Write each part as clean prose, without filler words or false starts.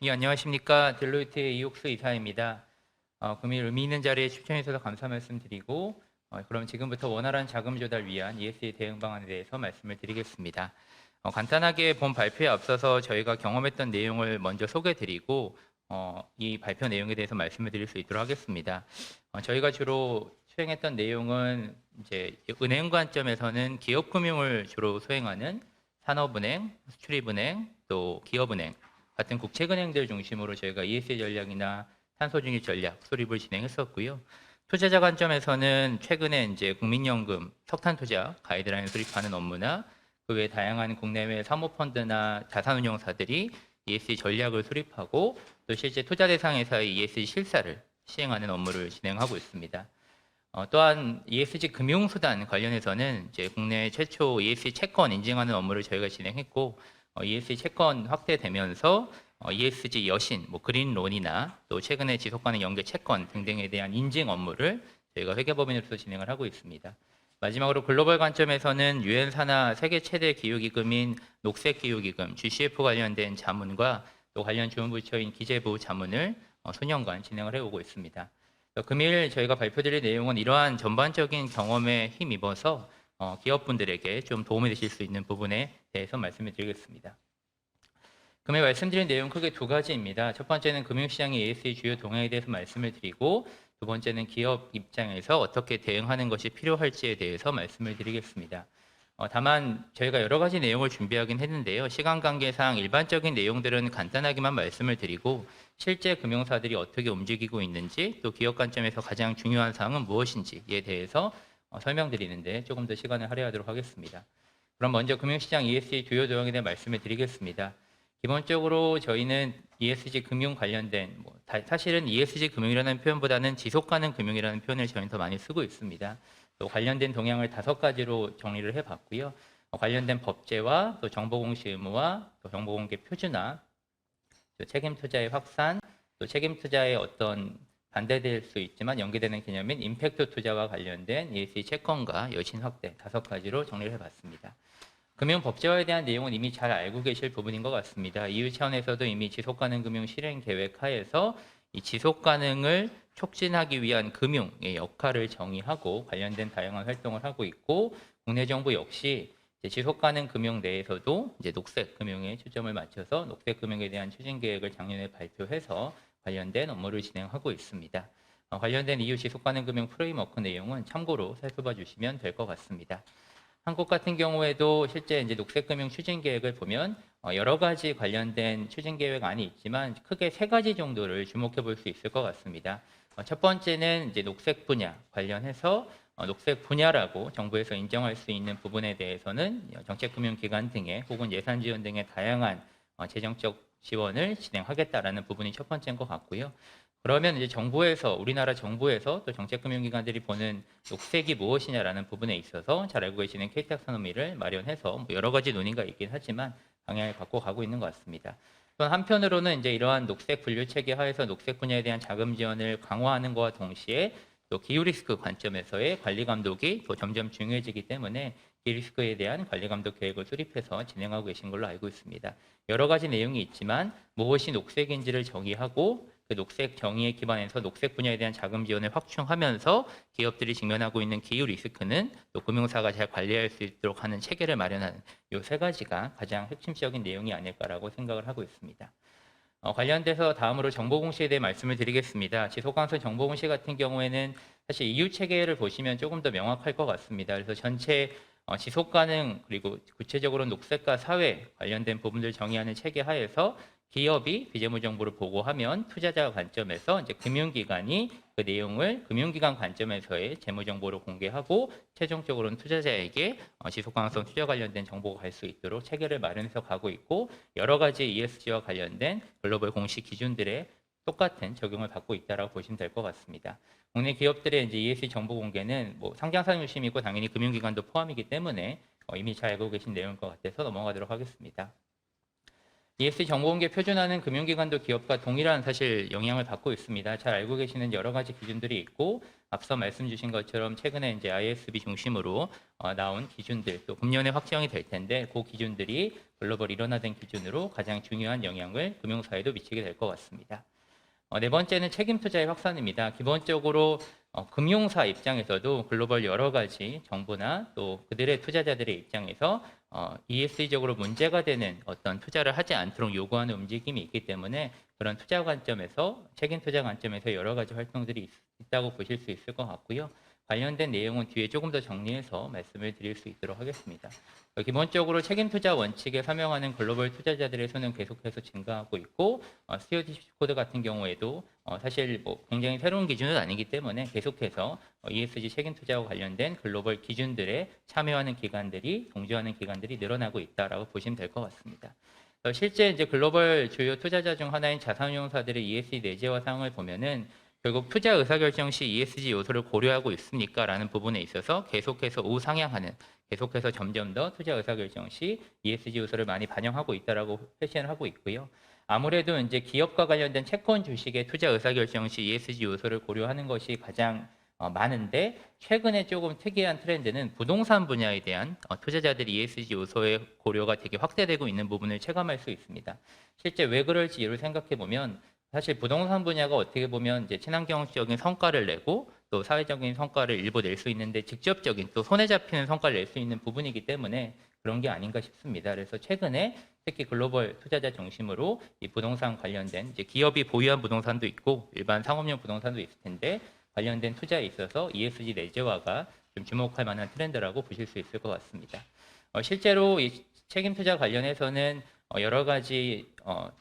예, 안녕하십니까. 델로이트의 이옥수 이사입니다. 금일 의미 있는 자리에 추천해 주셔서 감사 말씀드리고, 그럼 지금부터 원활한 자금 조달 위한 ESG 대응 방안에 대해서 말씀을 드리겠습니다. 간단하게 본 발표에 앞서서 저희가 경험했던 내용을 먼저 소개드리고, 이 발표 내용에 대해서 말씀을 드릴 수 있도록 하겠습니다. 저희가 주로 수행했던 내용은 이제 은행 관점에서는 기업금융을 주로 수행하는 산업은행, 수출입은행, 또 기업은행 같은 국책은행들 중심으로 저희가 ESG 전략이나 탄소중립 전략 수립을 진행했었고요. 투자자 관점에서는 최근에 이제 국민연금 석탄 투자 가이드라인 수립하는 업무나 그 외 다양한 국내외 사모펀드나 자산운용사들이 ESG 전략을 수립하고 또 실제 투자 대상회사의 ESG 실사를 시행하는 업무를 진행하고 있습니다. 또한 ESG 금융수단 관련해서는 이제 국내 최초 ESG 채권 인증하는 업무를 저희가 진행했고, ESG 채권 확대되면서 ESG 여신, 그린론이나 또 최근에 지속가능 연계 채권 등등에 대한 인증 업무를 저희가 회계법인으로서 진행을 하고 있습니다. 마지막으로 글로벌 관점에서는 유엔 산하 세계 최대 기후기금인 녹색기후기금 GCF 관련된 자문과 또 관련 주무부처인 기재부 자문을 수년간 진행을 해오고 있습니다. 금일 저희가 발표드릴 내용은 이러한 전반적인 경험에 힘입어서 기업분들에게 좀 도움이 되실 수 있는 부분에 대해서 말씀을 드리겠습니다. 금일 말씀드린 내용 크게 두 가지입니다. 첫 번째는 금융시장의 ESG 주요 동향에 대해서 말씀을 드리고, 두 번째는 기업 입장에서 어떻게 대응하는 것이 필요할지에 대해서 말씀을 드리겠습니다. 다만 저희가 여러 가지 내용을 준비하긴 했는데요. 시간 관계상 일반적인 내용들은 간단하게만 말씀을 드리고, 실제 금융사들이 어떻게 움직이고 있는지, 또 기업 관점에서 가장 중요한 사항은 무엇인지에 대해서 설명드리는데 조금 더 시간을 할애하도록 하겠습니다. 그럼 먼저 금융시장 ESG 주요 도형에 대해 말씀을 드리겠습니다. 기본적으로 저희는 ESG 금융 관련된, 사실은 ESG 금융이라는 표현보다는 지속가능 금융이라는 표현을 저희는 더 많이 쓰고 있습니다. 또 관련된 동향을 5가지로 정리를 해봤고요. 관련된 법제와 또 정보공시 의무화, 또 정보공개 표준화, 또 책임투자의 확산, 또 책임투자의 어떤 반대될 수 있지만 연계되는 개념인 임팩트 투자와 관련된 ESG 채권과 여신 확대 5가지로 정리를 해봤습니다. 금융법제화에 대한 내용은 이미 잘 알고 계실 부분인 것 같습니다. EU 차원에서도 이미 지속가능 금융 실행 계획 하에서 이 지속가능을 촉진하기 위한 금융의 역할을 정의하고 관련된 다양한 활동을 하고 있고, 국내 정부 역시 지속가능 금융 내에서도 이제 녹색 금융에 초점을 맞춰서 녹색 금융에 대한 추진 계획을 작년에 발표해서 관련된 업무를 진행하고 있습니다. 관련된 EU 지속가능 금융 프레임워크 내용은 참고로 살펴봐 주시면 될 것 같습니다. 한국 같은 경우에도 실제 이제 녹색금융 추진 계획을 보면 여러 가지 관련된 추진 계획안이 있지만 크게 3가지 정도를 주목해 볼 수 있을 것 같습니다. 첫 번째는 이제 녹색 분야 관련해서 녹색 분야라고 정부에서 인정할 수 있는 부분에 대해서는 정책금융기관 등의 혹은 예산 지원 등의 다양한 재정적 지원을 진행하겠다라는 부분이 첫 번째인 것 같고요. 그러면 이제 정부에서, 우리나라 정부에서 또 정책금융기관들이 보는 녹색이 무엇이냐라는 부분에 있어서 잘 알고 계시는 K탁소노미를 마련해서 여러 가지 논의가 있긴 하지만 방향을 갖고 가고 있는 것 같습니다. 또 한편으로는 이제 이러한 녹색 분류 체계 하에서 녹색 분야에 대한 자금 지원을 강화하는 것과 동시에 또 기후 리스크 관점에서의 관리 감독이 또 점점 중요해지기 때문에 기후 리스크에 대한 관리 감독 계획을 수립해서 진행하고 계신 걸로 알고 있습니다. 여러 가지 내용이 있지만 무엇이 녹색인지를 정의하고 그 녹색 정의에 기반해서 녹색 분야에 대한 자금 지원을 확충하면서 기업들이 직면하고 있는 기후 리스크는 또 금융사가 잘 관리할 수 있도록 하는 체계를 마련하는 이 3가지가 가장 핵심적인 내용이 아닐까라고 생각을 하고 있습니다. 관련돼서 다음으로 정보공시에 대해 말씀을 드리겠습니다. 지속강수 정보공시 같은 경우에는 사실 EU 체계를 보시면 조금 더 명확할 것 같습니다. 그래서 전체 지속가능 그리고 구체적으로 녹색과 사회 관련된 부분들 정의하는 체계 하에서 기업이 비재무 정보를 보고하면 투자자 관점에서 이제 금융기관이 그 내용을 금융기관 관점에서의 재무 정보를 공개하고 최종적으로는 투자자에게 지속 가능성 투자 관련된 정보가 갈 수 있도록 체계를 마련해서 가고 있고, 여러 가지 ESG와 관련된 글로벌 공식 기준들의 똑같은 적용을 받고 있다라고 보시면 될 것 같습니다. 국내 기업들의 이제 ESG 정보 공개는 상장사 유심이고 당연히 금융기관도 포함이기 때문에 이미 잘 알고 계신 내용일 것 같아서 넘어가도록 하겠습니다. ESG 정보공개 표준화는 금융기관도 기업과 동일한 사실 영향을 받고 있습니다. 잘 알고 계시는 여러 가지 기준들이 있고 앞서 말씀 주신 것처럼 최근에 이제 ISB 중심으로 나온 기준들 또 금년에 확정이 될 텐데 그 기준들이 글로벌 일원화된 기준으로 가장 중요한 영향을 금융사에도 미치게 될 것 같습니다. 네 번째는 책임 투자의 확산입니다. 기본적으로 금융사 입장에서도 글로벌 여러 가지 정부나 또 그들의 투자자들의 입장에서 ESG적으로 문제가 되는 어떤 투자를 하지 않도록 요구하는 움직임이 있기 때문에 그런 투자 관점에서 책임 투자 관점에서 여러 가지 활동들이 있다고 보실 수 있을 것 같고요. 관련된 내용은 뒤에 조금 더 정리해서 말씀을 드릴 수 있도록 하겠습니다. 기본적으로 책임 투자 원칙에 서명하는 글로벌 투자자들의 수는 계속해서 증가하고 있고 스튜어디십 코드 같은 경우에도 사실 뭐 굉장히 새로운 기준은 아니기 때문에 계속해서 ESG 책임 투자와 관련된 글로벌 기준들에 참여하는 기관들이 동조하는 기관들이 늘어나고 있다라고 보시면 될 것 같습니다. 실제 이제 글로벌 주요 투자자 중 하나인 자산운용사들의 ESG 내재화 사항을 보면은 결국 투자 의사결정 시 ESG 요소를 고려하고 있습니까라는 부분에 있어서 계속해서 우상향하는 계속해서 점점 더 투자 의사결정 시 ESG 요소를 많이 반영하고 있다라고 표시를 하고 있고요. 아무래도 이제 기업과 관련된 채권 주식의 투자 의사결정 시 ESG 요소를 고려하는 것이 가장 많은데 최근에 조금 특이한 트렌드는 부동산 분야에 대한 투자자들이 ESG 요소의 고려가 되게 확대되고 있는 부분을 체감할 수 있습니다. 실제 왜 그럴지 이유를 생각해 보면 사실 부동산 분야가 어떻게 보면 이제 친환경적인 성과를 내고 또 사회적인 성과를 일부 낼 수 있는데 직접적인 또 손에 잡히는 성과를 낼 수 있는 부분이기 때문에 그런 게 아닌가 싶습니다. 그래서 최근에 특히 글로벌 투자자 중심으로 이 부동산 관련된 이제 기업이 보유한 부동산도 있고 일반 상업용 부동산도 있을 텐데 관련된 투자에 있어서 ESG 내재화가 좀 주목할 만한 트렌드라고 보실 수 있을 것 같습니다. 실제로 이 책임 투자 관련해서는 여러 가지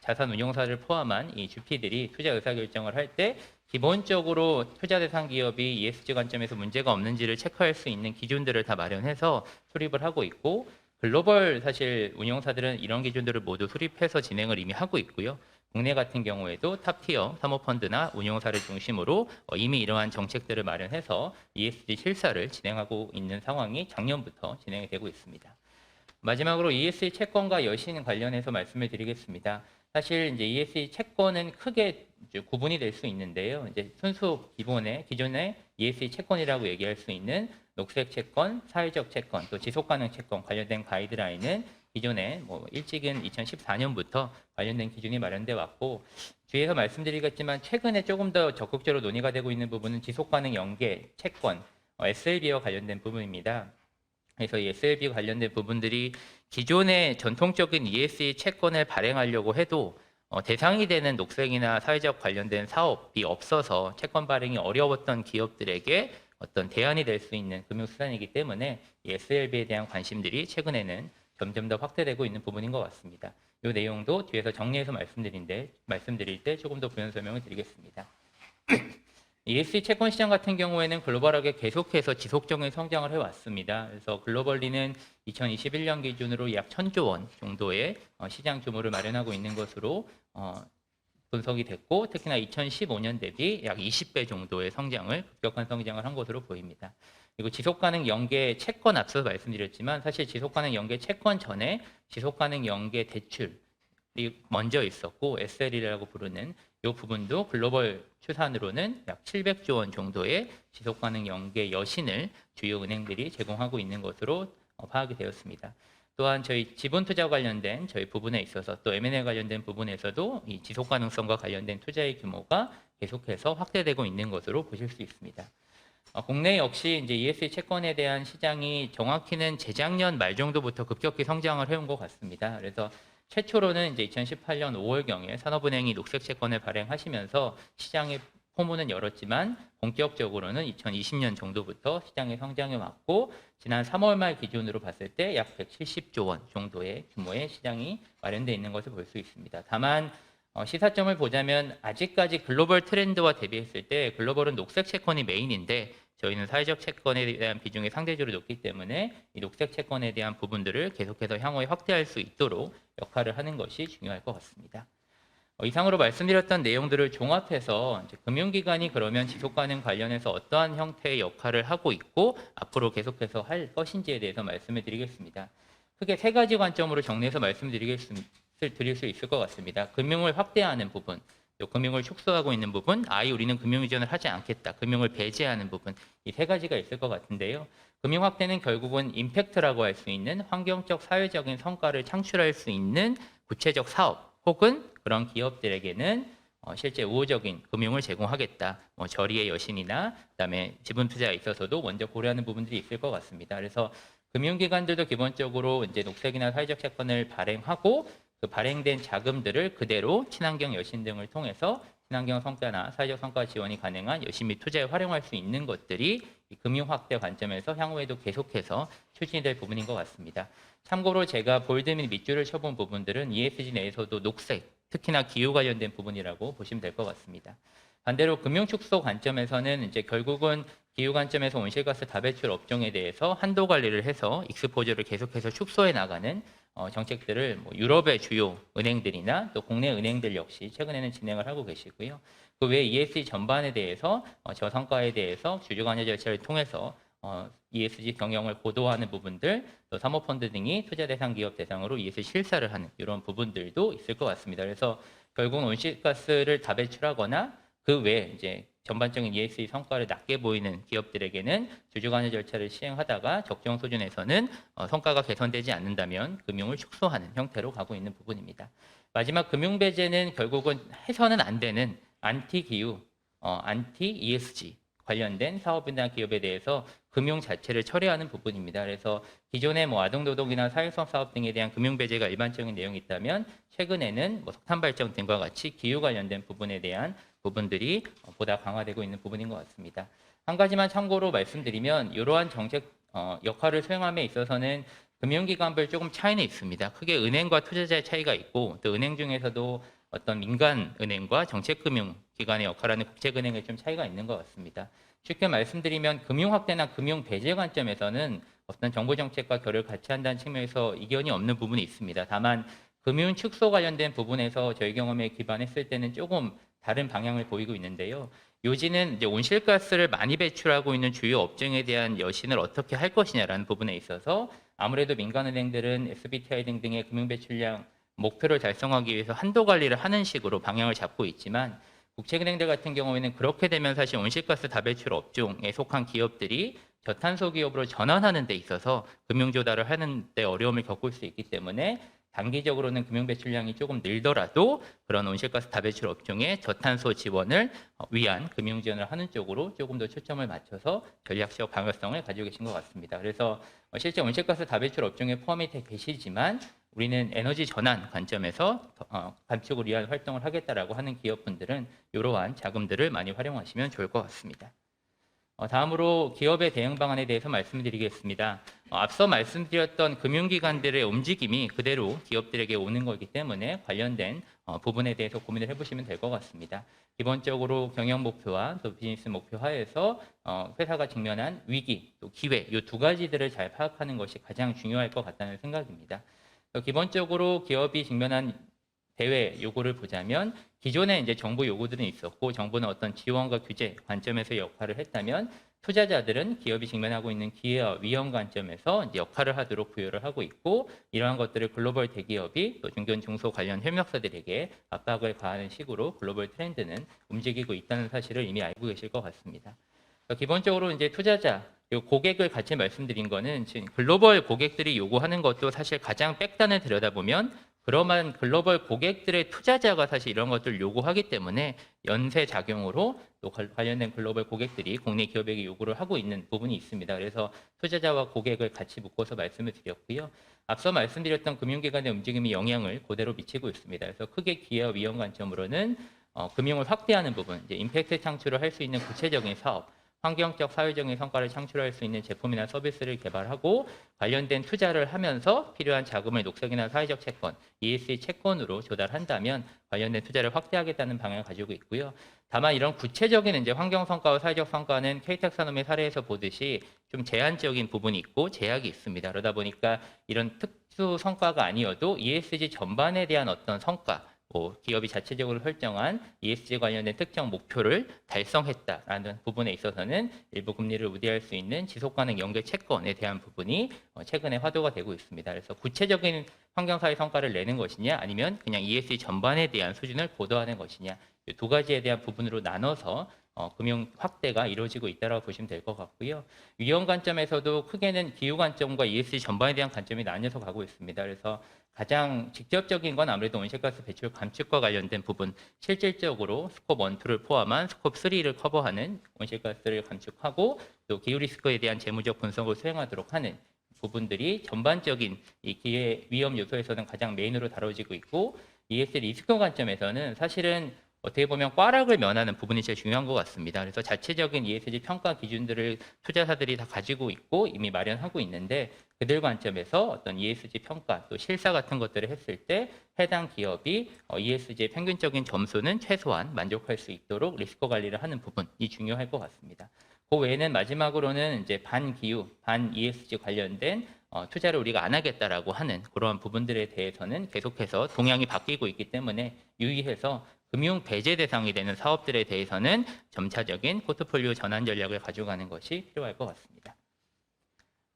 자산 운용사를 포함한 이 GP들이 투자 의사결정을 할 때 기본적으로 투자 대상 기업이 ESG 관점에서 문제가 없는지를 체크할 수 있는 기준들을 다 마련해서 수립을 하고 있고 글로벌 사실 운용사들은 이런 기준들을 모두 수립해서 진행을 이미 하고 있고요. 국내 같은 경우에도 탑티어 사모펀드나 운용사를 중심으로 이미 이러한 정책들을 마련해서 ESG 실사를 진행하고 있는 상황이 작년부터 진행이 되고 있습니다. 마지막으로 ESG 채권과 여신 관련해서 말씀을 드리겠습니다. 사실 이제 ESG 채권은 크게 이제 구분이 될 수 있는데요. 이제 순수 기존의 ESG 채권이라고 얘기할 수 있는 녹색 채권, 사회적 채권, 또 지속가능 채권 관련된 가이드라인은 기존에 뭐 일찍은 2014년부터 관련된 기준이 마련돼 왔고 뒤에서 말씀드리겠지만 최근에 조금 더 적극적으로 논의가 되고 있는 부분은 지속가능 연계 채권, SLB와 관련된 부분입니다. 그래서 이 SLB 관련된 부분들이 기존의 전통적인 ESG 채권을 발행하려고 해도 대상이 되는 녹색이나 사회적 관련된 사업이 없어서 채권 발행이 어려웠던 기업들에게 어떤 대안이 될 수 있는 금융수단이기 때문에 이 SLB에 대한 관심들이 최근에는 점점 더 확대되고 있는 부분인 것 같습니다. 이 내용도 뒤에서 정리해서 말씀드릴 때 조금 더 부연 설명을 드리겠습니다. ESG 채권 시장 같은 경우에는 글로벌하게 계속해서 지속적인 성장을 해왔습니다. 그래서 글로벌리는 2021년 기준으로 약 1,000조 원 정도의 시장 규모를 마련하고 있는 것으로 분석이 됐고 특히나 2015년 대비 약 20배 정도의 급격한 성장을 한 것으로 보입니다. 그리고 지속가능 연계 채권 앞서 말씀드렸지만 사실 지속가능 연계 채권 전에 지속가능 연계 대출이 먼저 있었고 SL이라고 부르는 이 부분도 글로벌 추산으로는 약 700조 원 정도의 지속가능 연계 여신을 주요 은행들이 제공하고 있는 것으로 파악이 되었습니다. 또한 저희 지분 투자 관련된 저희 부분에 있어서 또 M&A 관련된 부분에서도 이 지속 가능성과 관련된 투자의 규모가 계속해서 확대되고 있는 것으로 보실 수 있습니다. 국내 역시 이제 ESG 채권에 대한 시장이 정확히는 재작년 말 정도부터 급격히 성장을 해온 것 같습니다. 그래서 최초로는 이제 2018년 5월경에 산업은행이 녹색 채권을 발행하시면서 시장의 포문은 열었지만 본격적으로는 2020년 정도부터 시장의 성장이 왔고 지난 3월 말 기준으로 봤을 때 약 170조 원 정도의 규모의 시장이 마련되어 있는 것을 볼 수 있습니다. 다만 시사점을 보자면 아직까지 글로벌 트렌드와 대비했을 때 글로벌은 녹색 채권이 메인인데 저희는 사회적 채권에 대한 비중이 상대적으로 높기 때문에 이 녹색 채권에 대한 부분들을 계속해서 향후에 확대할 수 있도록 역할을 하는 것이 중요할 것 같습니다. 이상으로 말씀드렸던 내용들을 종합해서 이제 금융기관이 그러면 지속가능 관련해서 어떠한 형태의 역할을 하고 있고 앞으로 계속해서 할 것인지에 대해서 말씀을 드리겠습니다. 크게 세 가지 관점으로 정리해서 말씀드릴 드릴 수 있을 것 같습니다. 금융을 확대하는 부분, 또 금융을 축소하고 있는 부분, 아예 우리는 금융 이전을 하지 않겠다. 금융을 배제하는 부분, 이 세 가지가 있을 것 같은데요. 금융 확대는 결국은 임팩트라고 할 수 있는 환경적, 사회적인 성과를 창출할 수 있는 구체적 사업 혹은 그런 기업들에게는 실제 우호적인 금융을 제공하겠다. 저리의 여신이나 그다음에 지분 투자에 있어서도 먼저 고려하는 부분들이 있을 것 같습니다. 그래서 금융기관들도 기본적으로 이제 녹색이나 사회적 채권을 발행하고 그 발행된 자금들을 그대로 친환경 여신 등을 통해서 친환경 성과나 사회적 성과 지원이 가능한 여신 및 투자에 활용할 수 있는 것들이 이 금융 확대 관점에서 향후에도 계속해서 추진이 될 부분인 것 같습니다. 참고로 제가 볼드 및 밑줄을 쳐본 부분들은 ESG 내에서도 녹색, 특히나 기후 관련된 부분이라고 보시면 될 것 같습니다. 반대로 금융 축소 관점에서는 이제 결국은 기후 관점에서 온실가스 다배출 업종에 대해서 한도 관리를 해서 익스포저를 계속해서 축소해 나가는 정책들을 유럽의 주요 은행들이나 또 국내 은행들 역시 최근에는 진행을 하고 계시고요. 그 외에 ESG 전반에 대해서 저성과에 대해서 주주관여 절차를 통해서 ESG 경영을 고도화하는 부분들, 또 사모펀드 등이 투자 대상 기업 대상으로 ESG 실사를 하는 이런 부분들도 있을 것 같습니다. 그래서 결국은 온실가스를 다배출하거나 그 외에 이제 전반적인 ESG 성과를 낮게 보이는 기업들에게는 주주관여 절차를 시행하다가 적정 수준에서는 성과가 개선되지 않는다면 금융을 축소하는 형태로 가고 있는 부분입니다. 마지막 금융 배제는 결국은 해서는 안 되는 안티 기후, 안티 ESG 관련된 사업이나 기업에 대해서 금융 자체를 처리하는 부분입니다. 그래서 기존의 아동노동이나 사회성 사업 등에 대한 금융 배제가 일반적인 내용이 있다면 최근에는 석탄 발전 등과 같이 기후 관련된 부분에 대한 부분들이 보다 강화되고 있는 부분인 것 같습니다. 한 가지만 참고로 말씀드리면 이러한 정책 역할을 수행함에 있어서는 금융기관별 조금 차이는 있습니다. 크게 은행과 투자자의 차이가 있고 또 은행 중에서도 어떤 민간 은행과 정책금융기관의 역할하는 국책은행의 좀 차이가 있는 것 같습니다. 쉽게 말씀드리면 금융 확대나 금융 배제 관점에서는 어떤 정부 정책과 결을 같이 한다는 측면에서 이견이 없는 부분이 있습니다. 다만 금융 축소 관련된 부분에서 저희 경험에 기반했을 때는 조금 다른 방향을 보이고 있는데요. 요지는 이제 온실가스를 많이 배출하고 있는 주요 업종에 대한 여신을 어떻게 할 것이냐라는 부분에 있어서 아무래도 민간은행들은 SBTI 등등의 금융 배출량 목표를 달성하기 위해서 한도 관리를 하는 식으로 방향을 잡고 있지만 국책은행들 같은 경우에는 그렇게 되면 사실 온실가스 다배출 업종에 속한 기업들이 저탄소 기업으로 전환하는 데 있어서 금융 조달을 하는 데 어려움을 겪을 수 있기 때문에 단기적으로는 금융 배출량이 조금 늘더라도 그런 온실가스 다배출 업종의 저탄소 지원을 위한 금융 지원을 하는 쪽으로 조금 더 초점을 맞춰서 전략적 방향성을 가지고 계신 것 같습니다. 그래서 실제 온실가스 다배출 업종에 포함이 돼 계시지만 우리는 에너지 전환 관점에서 감축을 위한 활동을 하겠다라고 하는 기업분들은 이러한 자금들을 많이 활용하시면 좋을 것 같습니다. 다음으로 기업의 대응 방안에 대해서 말씀드리겠습니다. 앞서 말씀드렸던 금융기관들의 움직임이 그대로 기업들에게 오는 거기 때문에 관련된 부분에 대해서 고민을 해보시면 될 것 같습니다. 기본적으로 경영 목표와 또 비즈니스 목표 하에서 회사가 직면한 위기, 또 기회 이 두 가지들을 잘 파악하는 것이 가장 중요할 것 같다는 생각입니다. 기본적으로 기업이 직면한 대외 요구를 보자면 기존에 이제 정부 요구들은 있었고 정부는 어떤 지원과 규제 관점에서 역할을 했다면 투자자들은 기업이 직면하고 있는 기회와 위험 관점에서 이제 역할을 하도록 부여를 하고 있고 이러한 것들을 글로벌 대기업이 또 중견 중소 관련 협력사들에게 압박을 가하는 식으로 글로벌 트렌드는 움직이고 있다는 사실을 이미 알고 계실 것 같습니다. 기본적으로 이제 투자자 고객을 같이 말씀드린 거는 지금 글로벌 고객들이 요구하는 것도 사실 가장 백단을 들여다보면 그러한 글로벌 고객들의 투자자가 사실 이런 것들을 요구하기 때문에 연쇄 작용으로 또 관련된 글로벌 고객들이 국내 기업에게 요구를 하고 있는 부분이 있습니다. 그래서 투자자와 고객을 같이 묶어서 말씀을 드렸고요. 앞서 말씀드렸던 금융기관의 움직임이 영향을 그대로 미치고 있습니다. 그래서 크게 기회와 위험 관점으로는 금융을 확대하는 부분, 이제 임팩트 창출을 할 수 있는 구체적인 사업, 환경적, 사회적인 성과를 창출할 수 있는 제품이나 서비스를 개발하고 관련된 투자를 하면서 필요한 자금을 녹색이나 사회적 채권, ESG 채권으로 조달한다면 관련된 투자를 확대하겠다는 방향을 가지고 있고요. 다만 이런 구체적인 이제 환경 성과와 사회적 성과는 K텍사노미 사례에서 보듯이 좀 제한적인 부분이 있고 제약이 있습니다. 그러다 보니까 이런 특수 성과가 아니어도 ESG 전반에 대한 어떤 성과, 기업이 자체적으로 설정한 ESG 관련된 특정 목표를 달성했다라는 부분에 있어서는 일부 금리를 우대할 수 있는 지속가능 연계 채권에 대한 부분이 최근에 화두가 되고 있습니다. 그래서 구체적인 환경사회 성과를 내는 것이냐 아니면 그냥 ESG 전반에 대한 수준을 고도화하는 것이냐 이 두 가지에 대한 부분으로 나눠서 금융 확대가 이루어지고 있다고 보시면 될 것 같고요. 위험 관점에서도 크게는 기후 관점과 ESG 전반에 대한 관점이 나뉘어서 가고 있습니다. 그래서 가장 직접적인 건 아무래도 온실가스 배출 감축과 관련된 부분, 실질적으로 스콥 1, 2를 포함한 스콥 3를 커버하는 온실가스를 감축하고 또 기후 리스크에 대한 재무적 분석을 수행하도록 하는 부분들이 전반적인 이 기회 위험 요소에서는 가장 메인으로 다뤄지고 있고 ESG 리스크 관점에서는 사실은 어떻게 보면 꽈락을 면하는 부분이 제일 중요한 것 같습니다. 그래서 자체적인 ESG 평가 기준들을 투자사들이 다 가지고 있고 이미 마련하고 있는데 그들 관점에서 어떤 ESG 평가 또 실사 같은 것들을 했을 때 해당 기업이 ESG의 평균적인 점수는 최소한 만족할 수 있도록 리스크 관리를 하는 부분이 중요할 것 같습니다. 그 외에는 마지막으로는 이제 반기후, 반 ESG 관련된 투자를 우리가 안 하겠다라고 하는 그러한 부분들에 대해서는 계속해서 동향이 바뀌고 있기 때문에 유의해서 금융 배제 대상이 되는 사업들에 대해서는 점차적인 포트폴리오 전환 전략을 가져가는 것이 필요할 것 같습니다.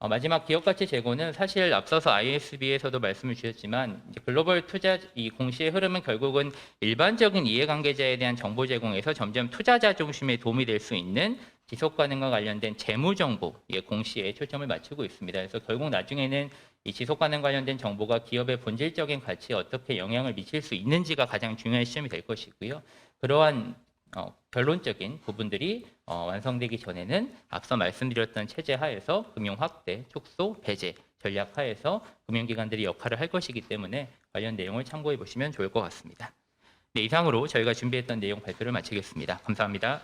마지막 기업가치 재고는 사실 앞서서 ISB에서도 말씀을 주셨지만 이제 글로벌 투자 이 공시의 흐름은 결국은 일반적인 이해관계자에 대한 정보 제공에서 점점 투자자 중심에 도움이 될 수 있는 지속 가능과 관련된 재무 정보의 공시에 초점을 맞추고 있습니다. 그래서 결국 나중에는 이 지속 가능 관련된 정보가 기업의 본질적인 가치에 어떻게 영향을 미칠 수 있는지가 가장 중요한 시점이 될 것이고요. 그러한 결론적인 부분들이 완성되기 전에는 앞서 말씀드렸던 체제 하에서 금융 확대, 축소, 배제 전략 하에서 금융기관들이 역할을 할 것이기 때문에 관련 내용을 참고해 보시면 좋을 것 같습니다. 네, 이상으로 저희가 준비했던 내용 발표를 마치겠습니다. 감사합니다.